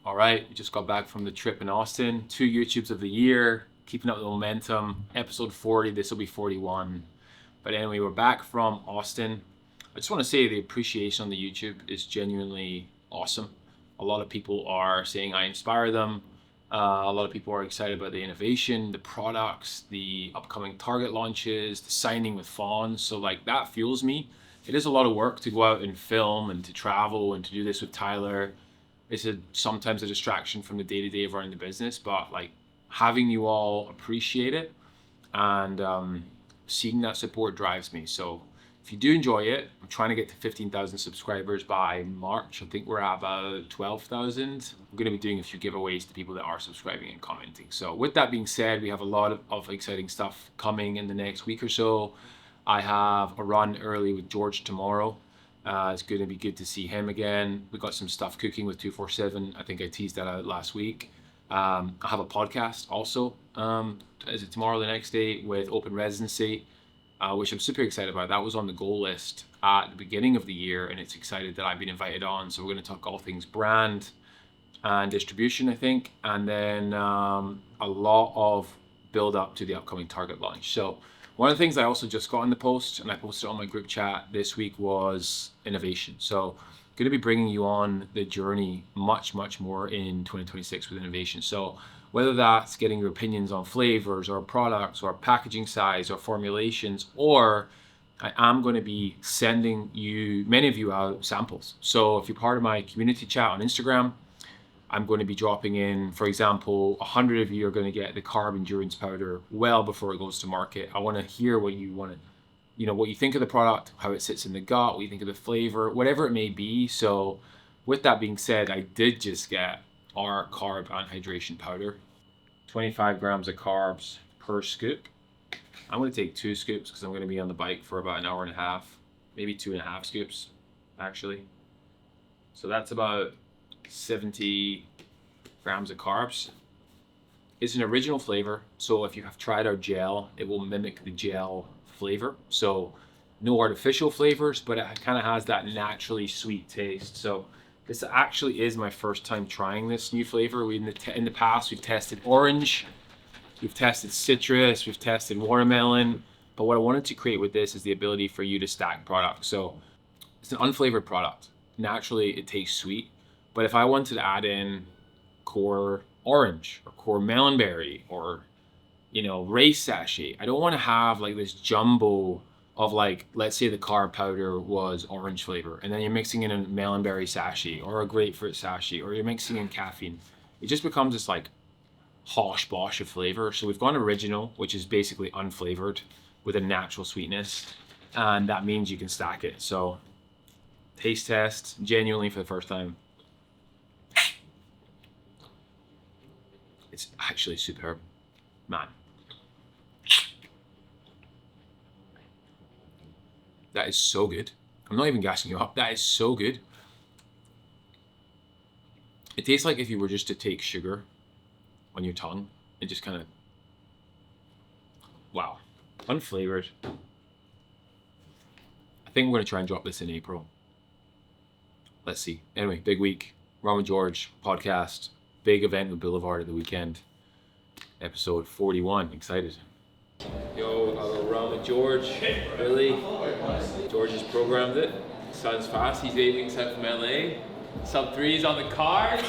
All right, we just got back from the trip in Austin. 2 YouTubes of the year, keeping up the momentum. Episode 40, this will be 41. But anyway, we're back from Austin. I just want to say the appreciation on the YouTube is genuinely awesome. A lot of people are saying I inspire them. A lot of people are excited about the innovation, the products, the upcoming Target launches, the signing with Fawn. So like that fuels me. It is a lot of work to go out and film and to travel and to do this with Tyler. It's sometimes a distraction from the day-to-day of running the business, but like having you all appreciate it and seeing that support drives me. So if you do enjoy it, I'm trying to get to 15,000 subscribers by March. I think we're at about 12,000. I'm going to be doing a few giveaways to people that are subscribing and commenting. So with that being said, we have a lot of exciting stuff coming in the next week or so. I have a run early with George tomorrow. It's going to be good to see him again. We've got some stuff cooking with 247. I think I teased that out last week. I have a podcast also. Is it tomorrow, the next day, with Open Residency, which I'm super excited about. That was on the goal list at the beginning of the year, and it's excited that I've been invited on. So we're going to talk all things brand and distribution, I think, and then a lot of build up to the upcoming Target launch. So one of the things I also just got in the post, and I posted on my group chat this week, was innovation. So I'm going to be bringing you on the journey much more in 2026 with innovation. So whether that's getting your opinions on flavors or products or packaging size or formulations, or I am going to be sending you, many of you, out samples. So if you're part of my community chat on Instagram, I'm going to be dropping in, for example, 100 of you are going to get the carb endurance powder well before it goes to market. I want to hear what you want to, what you think of the product, how it sits in the gut, what you think of the flavor, whatever it may be. So with that being said, I did just get our carb and hydration powder, 25 grams of carbs per scoop. I'm going to take 2 scoops because I'm going to be on the bike for about an hour and a half, maybe 2.5 scoops actually. So that's about 70 grams of carbs. It's an original flavor, so if you have tried our gel, it will mimic the gel flavor. So no artificial flavors, but it kind of has that naturally sweet taste. So this actually is my first time trying this new flavor. In the past, we've tested orange, we've tested citrus, we've tested watermelon, but what I wanted to create with this is the ability for you to stack products. So it's an unflavored product. Naturally, it tastes sweet. But if I wanted to add in core orange or core melonberry or, race sachet, I don't want to have like this jumbo of like, let's say the carb powder was orange flavor and then you're mixing in a melonberry sachet or a grapefruit sachet or you're mixing in caffeine. It just becomes this like hosh bosh of flavor. So we've gone original, which is basically unflavored with a natural sweetness. And that means you can stack it. So taste test, genuinely for the first time. It's actually superb, man. That is so good. I'm not even gassing you up. That is so good. It tastes like if you were just to take sugar on your tongue and just kind of, wow, unflavored. I think we're going to try and drop this in April. Let's see. Anyway, big week. Ron with George podcast. Big event with Boulevard at the weekend. Episode 41. Excited. Yo, I'll go Ron with George. Really? George has programmed it. Sounds fast. He's 8 weeks out from LA. Sub 3's on the cards.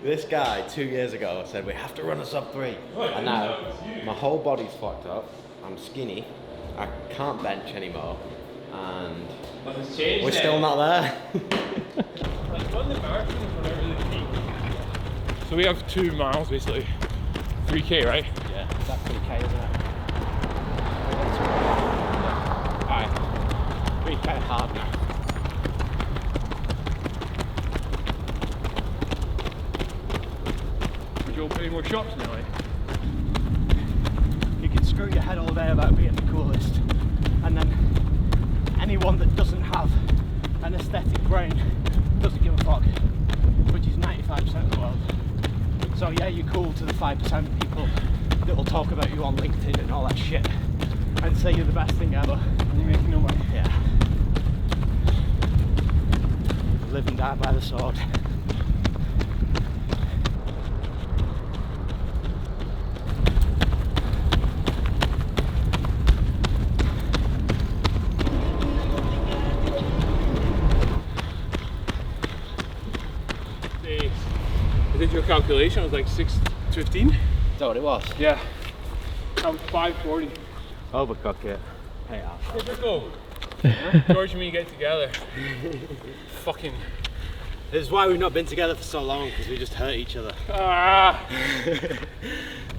This guy 2 years ago said we have to run a sub 3. And now my whole body's fucked up. I'm skinny. I can't bench anymore. And we're still not there. Like run the marathon is whatever the peak. So we have 2 miles basically. 3K, right? Yeah, that's 3K, isn't it? Aye. 3K hard now. Would you open any more shops now, eh? You can screw your head all day about being the coolest, and then anyone that doesn't have an aesthetic brain doesn't give a fuck, which is 95% of the world. So yeah, you're cool to the 5% of people that will talk about you on LinkedIn and all that shit and say you're the best thing ever and you're making no money. Yeah. Live and die by the sword. days. I did your calculation, it was like 6:15. Is that what it was? Yeah. That was 5:40. Overcook it. Hey, Typical. George and me get together. Fucking. This is why we've not been together for so long, because we just hurt each other. Ah!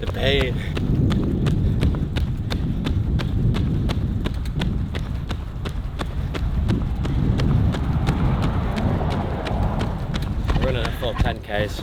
The pain. We're running at full 10Ks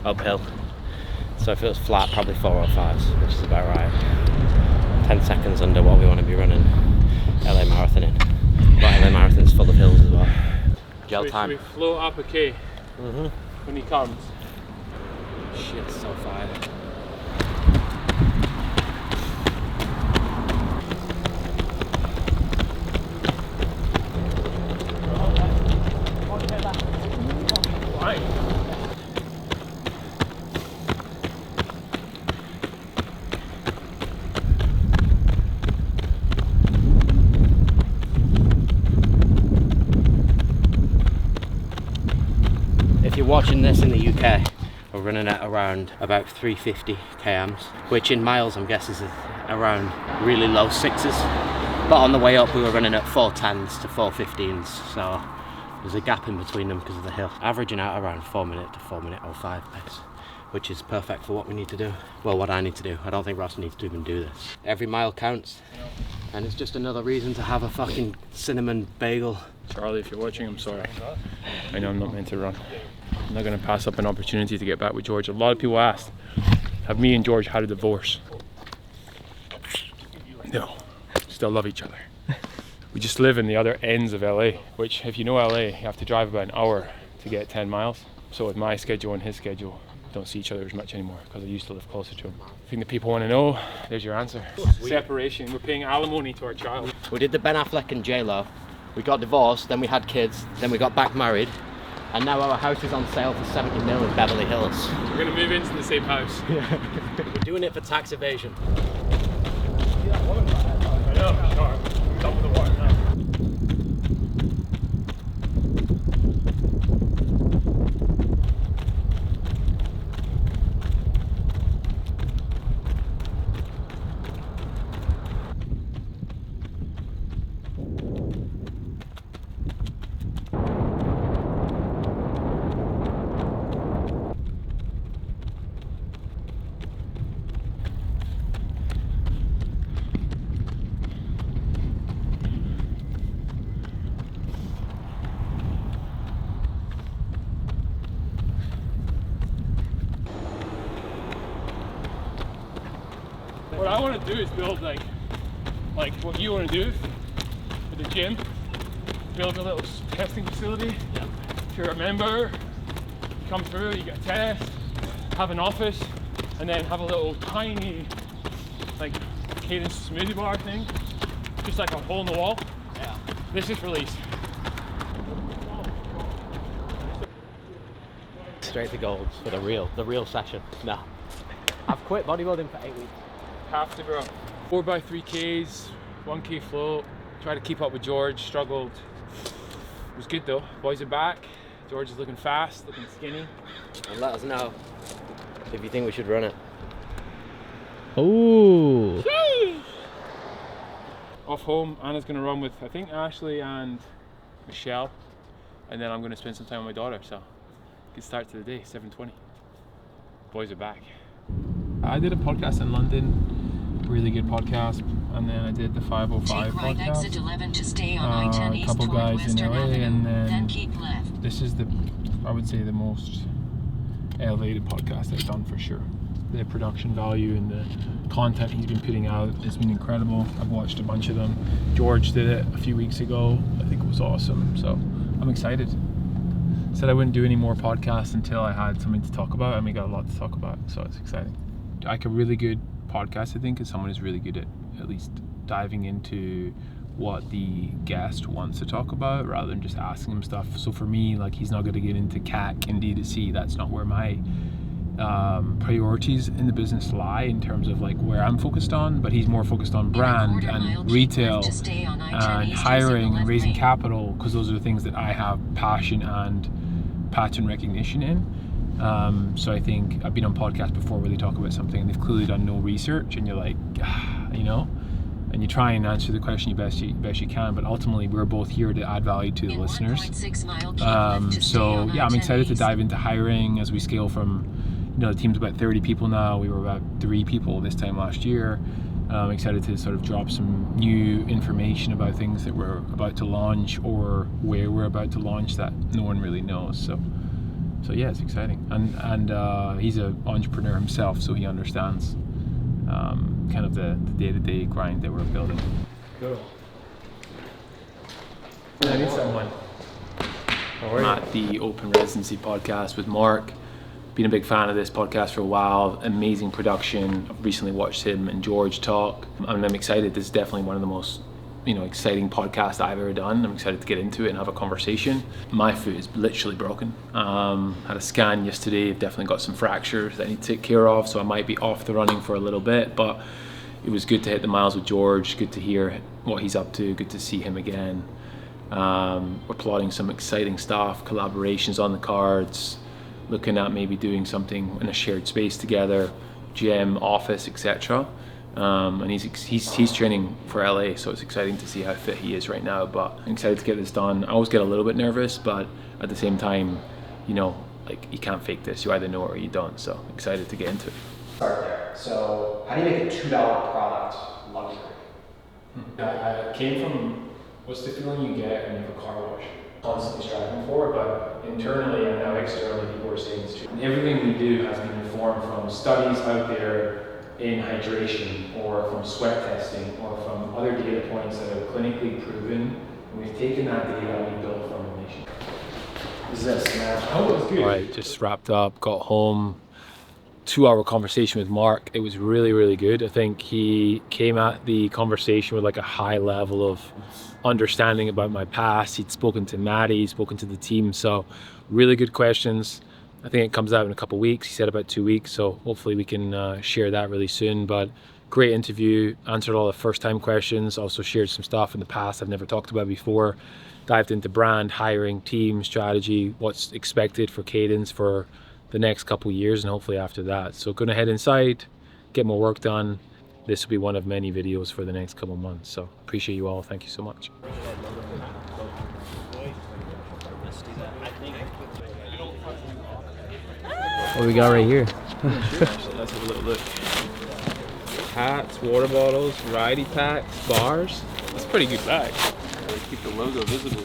uphill. So if it was flat, probably 4:05s, which is about right. 10 seconds under what we want to be running LA Marathon in. But LA Marathon's full of hills as well. Gel time. We float up a K when he comes. Shit, so fire. Why? If you're watching this in the UK, we're running at around about 350 kms, which in miles I'm guessing is around really low sixes. But on the way up we were running at 410s to 415s, so there's a gap in between them because of the hill. Averaging out around 4 minute to 4:05 pace, which is perfect for what we need to do. Well, what I need to do. I don't think Ross needs to even do this. Every mile counts, and it's just another reason to have a fucking cinnamon bagel. Charlie, if you're watching, I'm sorry. I know I'm not meant to run. I'm not going to pass up an opportunity to get back with George. A lot of people asked, have me and George had a divorce? No, still love each other. We just live in the other ends of LA, which if you know LA, you have to drive about an hour to get 10 miles. So with my schedule and his schedule, we don't see each other as much anymore because I used to live closer to him. I think the people want to know, there's your answer. Separation, we're paying alimony to our child. We did the Ben Affleck and J-Lo. We got divorced, then we had kids, then we got back married, and now our house is on sale for 70 mil in Beverly Hills. We're going to move into the same house. We're doing it for tax evasion. I know, sure. I'm done with the water now. What I want to do is build like what you want to do with the gym. Build a little testing facility. Yep. If you're a member, you come through, you get a test, have an office, and then have a little tiny like cadence smoothie bar thing, just like a hole in the wall. Yeah. This is release. Straight to gold for the real session. No. I've quit bodybuilding for 8 weeks. Have to, bro. 4x3Ks, 1K float. Try to keep up with George, struggled. It was good though. Boys are back. George is looking fast, looking skinny. And let us know if you think we should run it. Ooh. Off home, Anna's gonna run with, I think, Ashley and Michelle. And then I'm gonna spend some time with my daughter, so good start to the day, 7:20. Boys are back. I did a podcast in London, really good podcast, and then I did the 505 Take right podcast. exit 11 to stay on I-10 A east couple toward guys in Western LA, Avenue, and then then keep left. this is the, I would say, the most elevated podcast I've done for sure. The production value and the content he's been putting out has been incredible. I've watched a bunch of them. George did it a few weeks ago. I think it was awesome. So I'm excited. Said I wouldn't do any more podcasts until I had something to talk about, and we got a lot to talk about, so it's exciting. Like a really good podcast, I think, is someone who's really good at least diving into what the guest wants to talk about rather than just asking him stuff. So for me, like, he's not going to get into CAC and D2C. That's not where my priorities in the business lie in terms of like where I'm focused on, but he's more focused on brand and retail and hiring and raising capital, because those are the things that I have passion and pattern recognition in. So I think I've been on podcasts before where they talk about something and they've clearly done no research, and you're like, you know, and you try and answer the question best you can, but ultimately we're both here to add value to the listeners. So yeah, I'm excited to dive into hiring as we scale from, you know, the team's about 30 people now. We were about 3 people this time last year. I'm excited to sort of drop some new information about things that we're about to launch or where we're about to launch that no one really knows. So yeah, it's exciting. And he's an entrepreneur himself, so he understands kind of the day-to-day grind that we're building. Cool. I need someone. I'm at the Open Residency podcast with Mark. Been a big fan of this podcast for a while. Amazing production. I've recently watched him and George talk, and I'm excited. This is definitely one of the most, you know, exciting podcasts I've ever done. I'm excited to get into it and have a conversation. My foot is literally broken. Had a scan yesterday. I've definitely got some fractures that I need to take care of, so I might be off the running for a little bit, but it was good to hit the miles with George. Good to hear what he's up to. Good to see him again. We're plotting some exciting stuff, collaborations on the cards, looking at maybe doing something in a shared space together, gym, office, etc. And he's training for LA, so it's exciting to see how fit he is right now. But I'm excited to get this done. I always get a little bit nervous, but at the same time, you know, like, you can't fake this. You either know it or you don't. So excited to get into it. Start there. So how do you make a $2 product luxury? I came from, what's the feeling you get when you have a car wash? Constantly striving for it, but internally and now externally, people are saying it's true. And everything we do has been informed from studies out there in hydration, or from sweat testing, or from other data points that are clinically proven. And we've taken that data and we built formulation. Is this, man? Oh, it was good. All right, just wrapped up, got home. 2-hour conversation with Mark. It was really, really good. I think he came at the conversation with like a high level of understanding about my past. He'd spoken to Maddie, spoken to the team, so really good questions. I think it comes out in a couple of weeks. He said about 2 weeks, so hopefully we can share that really soon. But great interview, answered all the first time questions, also shared some stuff in the past I've never talked about before, dived into brand, hiring, team, strategy, what's expected for Cadence for the next couple of years, and hopefully after that. So going to head inside, get more work done. This will be one of many videos for the next couple of months. So appreciate you all. Thank you so much. What do we got right here? Let's have a little look. Hats, water bottles, variety packs, bars. That's a pretty good bag. Keep the logo visible.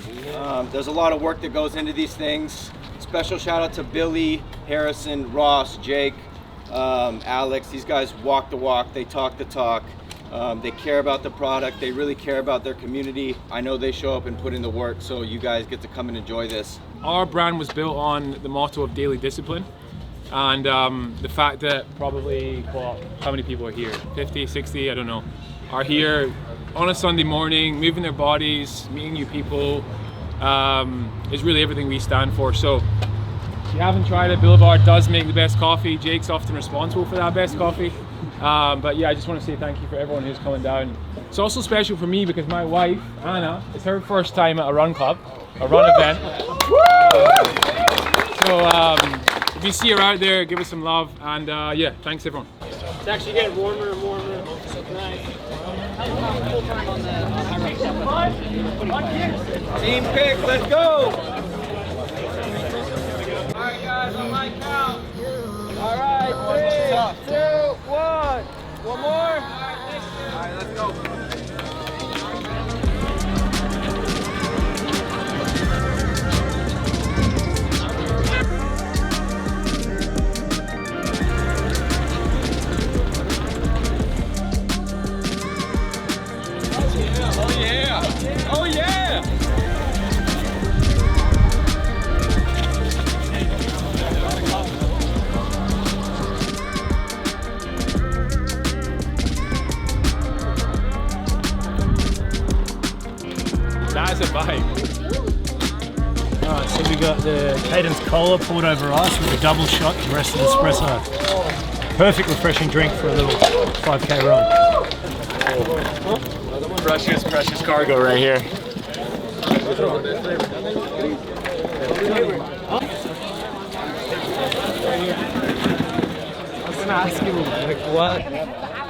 There's a lot of work that goes into these things. Special shout out to Billy, Harrison, Ross, Jake, Alex. These guys walk the walk, they talk the talk. They care about the product, they really care about their community. I know they show up and put in the work, so you guys get to come and enjoy this. Our brand was built on the motto of daily discipline. And the fact that probably, well, how many people are here? 50, 60, I don't know, are here on a Sunday morning, moving their bodies, meeting new people, is really everything we stand for. So if you haven't tried it, Boulevard does make the best coffee. Jake's often responsible for that best coffee. But yeah, I just want to say thank you for everyone who's coming down. It's also special for me because my wife, Anna, it's her first time at a run club, a run event. So if you see her out there, give us some love, and yeah, thanks everyone. It's actually getting warmer and warmer. So tonight, Team pick, let's go! alright guys, on my count. Alright, 3, 2, 1. One more. Alright, let's go. Oh yeah! That's a vibe. Alright, so we got the Cadence Cola poured over ice with a double shot, the rest of the espresso. Perfect refreshing drink for a little 5K run. Precious cargo right here. to ask you, like, what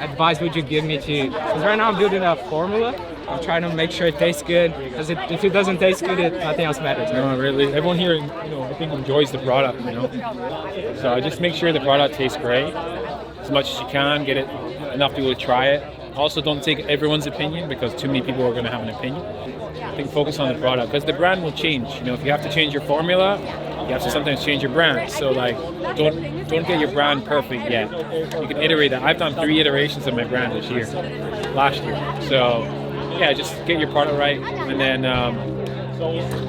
advice would you give me to? Because right now I'm building a formula. I'm trying to make sure it tastes good. Because if it doesn't taste good, nothing else matters. Right? No, really. Everyone here, I think enjoys the product. So just make sure the product tastes great as much as you can. Get it enough people to try it. Also, don't take everyone's opinion because too many people are going to have an opinion. I think focus on the product because the brand will change. If you have to change your formula, you have to sometimes change your brand. So don't get your brand perfect yet. You can iterate that. I've done 3 iterations of my brand last year. So yeah, just get your product right, and then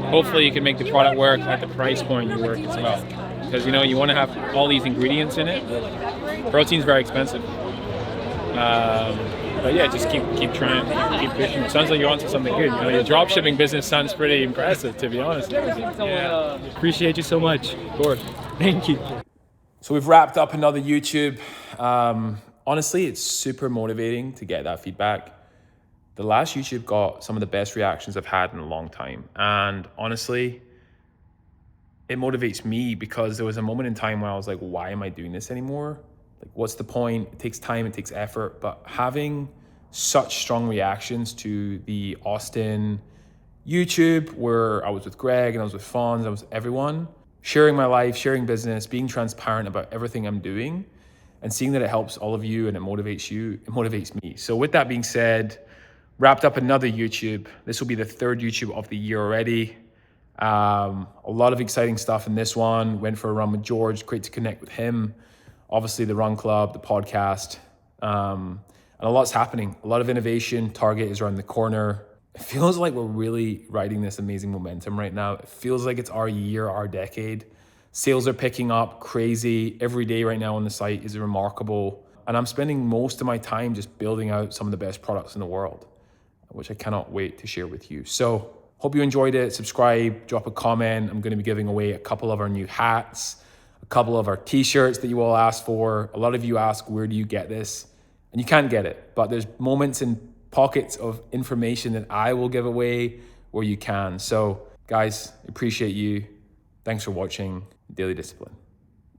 hopefully you can make the product work at the price point you work as well. Because you want to have all these ingredients in it. Protein's very expensive. But yeah, just keep trying, keep pushing. It sounds like you're onto something good. Your drop shipping business sounds pretty impressive, to be honest. Yeah. Appreciate you so much, Gord. Thank you. So we've wrapped up another YouTube. Honestly, it's super motivating to get that feedback. The last YouTube got some of the best reactions I've had in a long time. And honestly, it motivates me because there was a moment in time where I was like, why am I doing this anymore? Like, what's the point? It takes time, it takes effort, but having such strong reactions to the Austin YouTube, where I was with Greg and I was with Fonz, I was with everyone, sharing my life, sharing business, being transparent about everything I'm doing, and seeing that it helps all of you and it motivates you, it motivates me. So with that being said, wrapped up another YouTube. This will be the 3rd YouTube of the year already. A lot of exciting stuff in this one. Went for a run with George, great to connect with him. Obviously the Run Club, the podcast, and a lot's happening. A lot of innovation. Target is around the corner. It feels like we're really riding this amazing momentum right now. It feels like it's our year, our decade. Sales are picking up crazy. Every day right now on the site is remarkable. And I'm spending most of my time just building out some of the best products in the world, which I cannot wait to share with you. So hope you enjoyed it. Subscribe, drop a comment. I'm going to be giving away a couple of our new hats, a couple of our t-shirts that you all asked for. A lot of you ask, where do you get this? And you can't get it, but there's moments and pockets of information that I will give away where you can. So guys, appreciate you. Thanks for watching Daily Discipline.